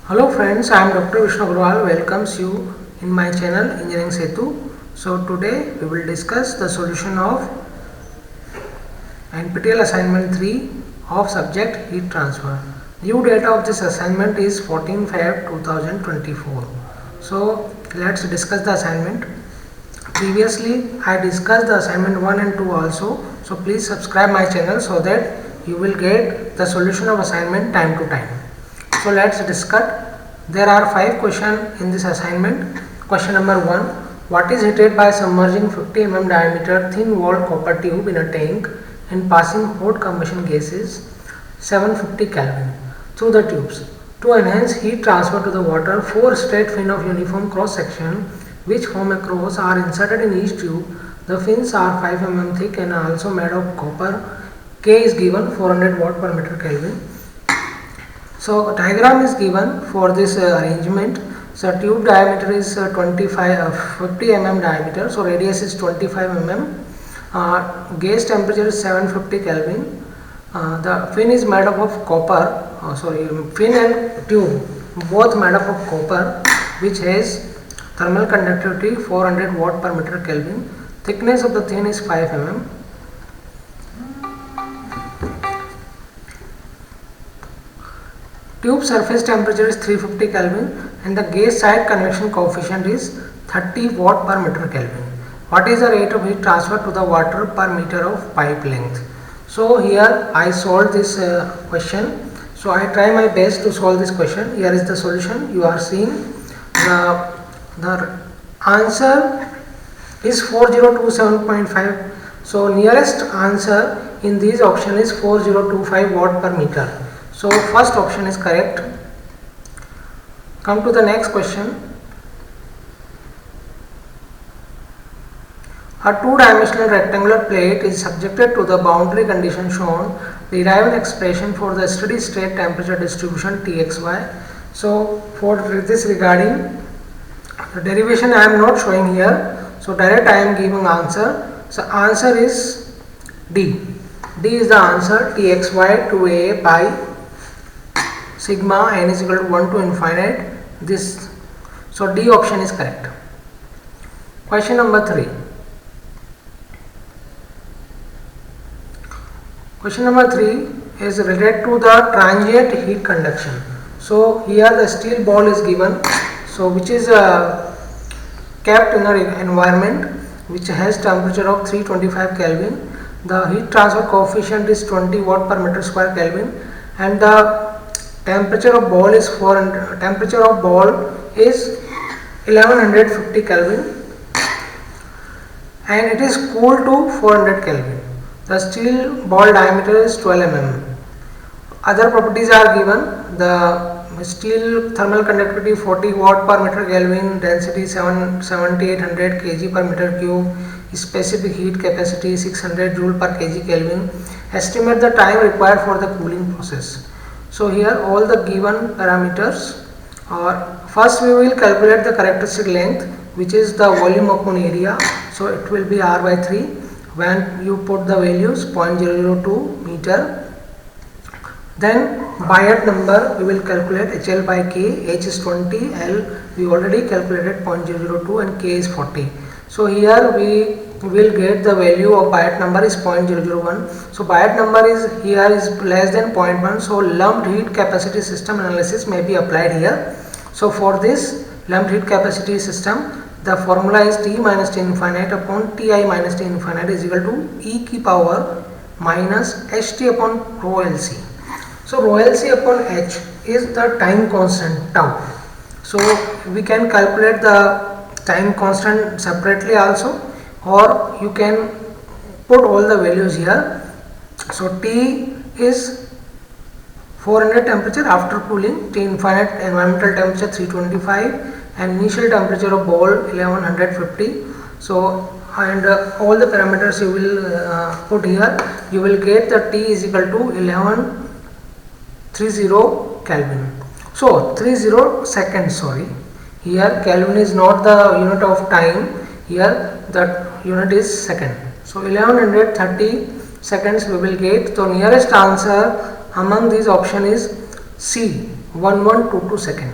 Hello friends, I am Dr. Vishnu Agrawal welcomes you in my channel Engineering Setu. So today we will discuss the solution of NPTEL assignment 3 of subject heat transfer. Due date of this assignment is 14 Feb 2024. So let's discuss the assignment. Previously I discussed the assignment 1 and 2 also. So please subscribe my channel so that you will get the solution of assignment time to time. So let's discuss. There are 5 questions in this assignment. Question number 1. What is heated by submerging 50 mm diameter thin walled copper tube in a tank and passing hot combustion gases 750 Kelvin through the tubes? To enhance heat transfer to the water, 4 straight fins of uniform cross section which form a cross are inserted in each tube. The fins are 5 mm thick and are also made of copper. K is given 400 watt per meter Kelvin. So diagram is given for this arrangement. So tube diameter is 50 mm diameter. So radius is 25 mm. Gas temperature is 750 Kelvin. The fin is made up of copper. Fin and tube both made up of copper, which has thermal conductivity 400 watt per meter Kelvin. Thickness of the fin is 5 mm. Tube surface temperature is 350 Kelvin and the gas side convection coefficient is 30 watt per meter Kelvin. What is the rate of heat transfer to the water per meter of pipe length? So here I solved this question. So I try my best to solve this question. Here is the solution. You are seeing the answer is 4027.5. So nearest answer in this option is 4025 watt per meter. So first option is correct. Come to the next question. A two-dimensional rectangular plate is subjected to the boundary condition shown. Derive an expression for the steady state temperature distribution Txy. So for this regarding the derivation I am not showing here. So direct I am giving answer. So answer is D. D is the answer. Txy to A by sigma n is equal to 1 to infinite. This, so D option is correct. Question number 3. Question number 3 is related to the transient heat conduction. So here the steel ball is given, so which is kept in an environment which has temperature of 325 Kelvin. The heat transfer coefficient is 20 watt per meter square Kelvin and the temperature of ball is 1150 Kelvin and it is cooled to 400 Kelvin. The steel ball diameter is 12 mm. Other properties are given. The steel thermal conductivity 40 watt per meter Kelvin, density 7800 kg per meter cube, specific heat capacity 600 joule per kg Kelvin. Estimate the time required for the cooling process. So here all the given parameters are, first we will calculate the characteristic length, which is the volume upon area. So it will be R by 3 when you put the values 0.002 meter. Then Biot number we will calculate HL by K. H is 20, L we already calculated 0.002 and K is 40. So here we will get the value of Biot number is 0.001. So Biot number is here is less than 0.1. So lumped heat capacity system analysis may be applied here. So for this lumped heat capacity system, the formula is T minus T infinite upon Ti minus T infinite is equal to e की power minus Ht upon rho Lc. So rho Lc upon H is the time constant tau. So we can calculate the time constant separately also, or you can put all the values here. So T is 400 temperature after cooling, T infinite environmental temperature 325 and initial temperature of ball 1150. So and all the parameters you will put here, you will get the T is equal to 1130 Kelvin. So 30 seconds, sorry, here Kelvin is not the unit of time, here that unit is second. So 1130 seconds we will get. So nearest answer among these option is C 1122 second.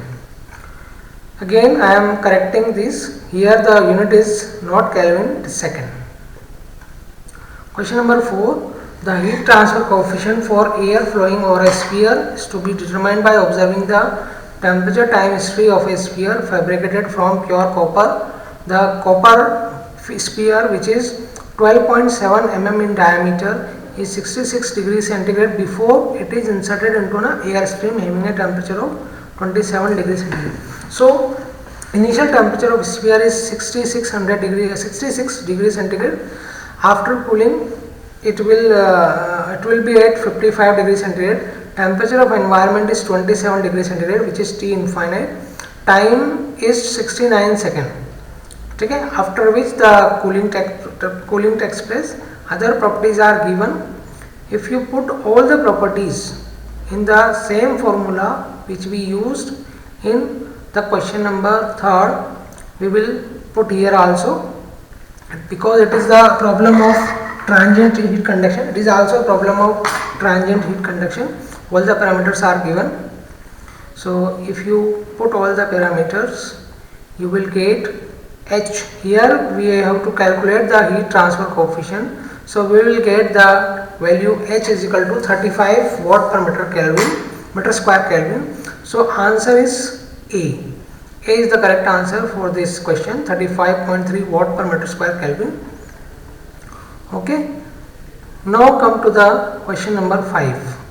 Again I am correcting this. Here the unit is not Kelvin, it is second. Question number 4. The heat transfer coefficient for air flowing over a sphere is to be determined by observing the temperature time history of a sphere fabricated from pure copper. The copper sphere, which is 12.7 mm in diameter, is 66 degrees centigrade before it is inserted into an air stream having a temperature of 27 degrees centigrade. So initial temperature of sphere is 66 degrees centigrade. After cooling, it will be at 55 degrees centigrade. Temperature of environment is 27 degrees centigrade, which is T infinite. Time is 69 second. Okay, after which the cooling takes place. Other properties are given. If you put all the properties in the same formula which we used in the question number 3rd, we will put here also, because it is the problem of transient heat conduction. It is also a problem of transient heat conduction. All the parameters are given. So if you put all the parameters, you will get H. Here we have to calculate the heat transfer coefficient. So we will get the value H is equal to 35 watt per meter square Kelvin. So answer is A. A is the correct answer for this question, 35.3 watt per meter square Kelvin. Okay. Now come to the question number 5.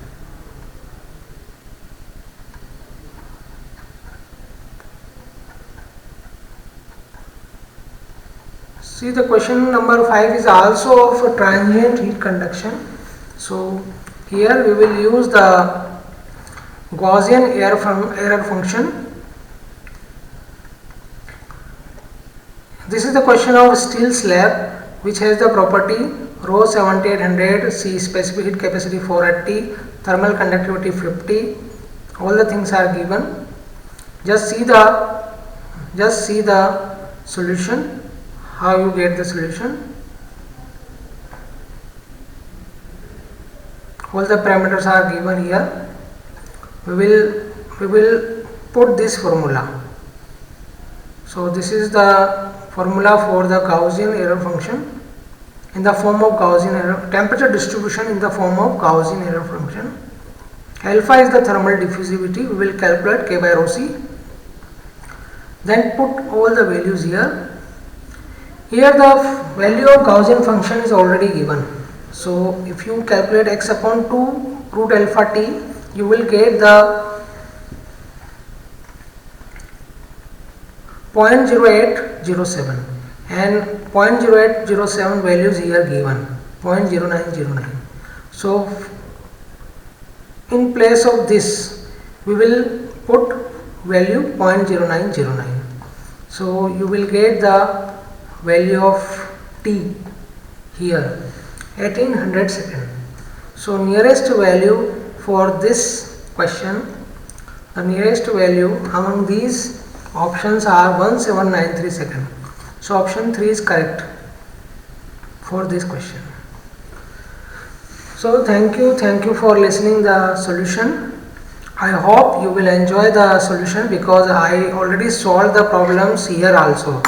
See, the question number 5 is also of transient heat conduction. So here we will use the Gaussian error function. This is the question of steel slab which has the property rho 7800, C specific heat capacity 480, thermal conductivity 50. All the things are given. Just see the solution. How you get the solution? All the parameters are given here. We will put this formula. So this is the formula for the Gaussian error function in the form of Gaussian error, temperature distribution in the form of Gaussian error function. Alpha is the thermal diffusivity. We will calculate K by rho C. Then put all the values here. Here the value of Gaussian function is already given. So if you calculate x upon 2 root alpha t, you will get the 0.0807 and 0.0807 values here given, 0.0909. So in place of this we will put value 0.0909. So you will get the value of t here 1800 second. So nearest value for this question, the nearest value among these options are 1793 second. So option 3 is correct for this question. So thank you for listening the solution. I hope you will enjoy the solution because I already solved the problems here also.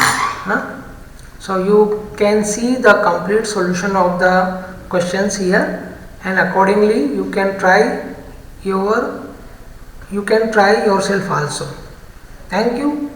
So you can see the complete solution of the questions here, and accordingly you can try yourself also. Thank you.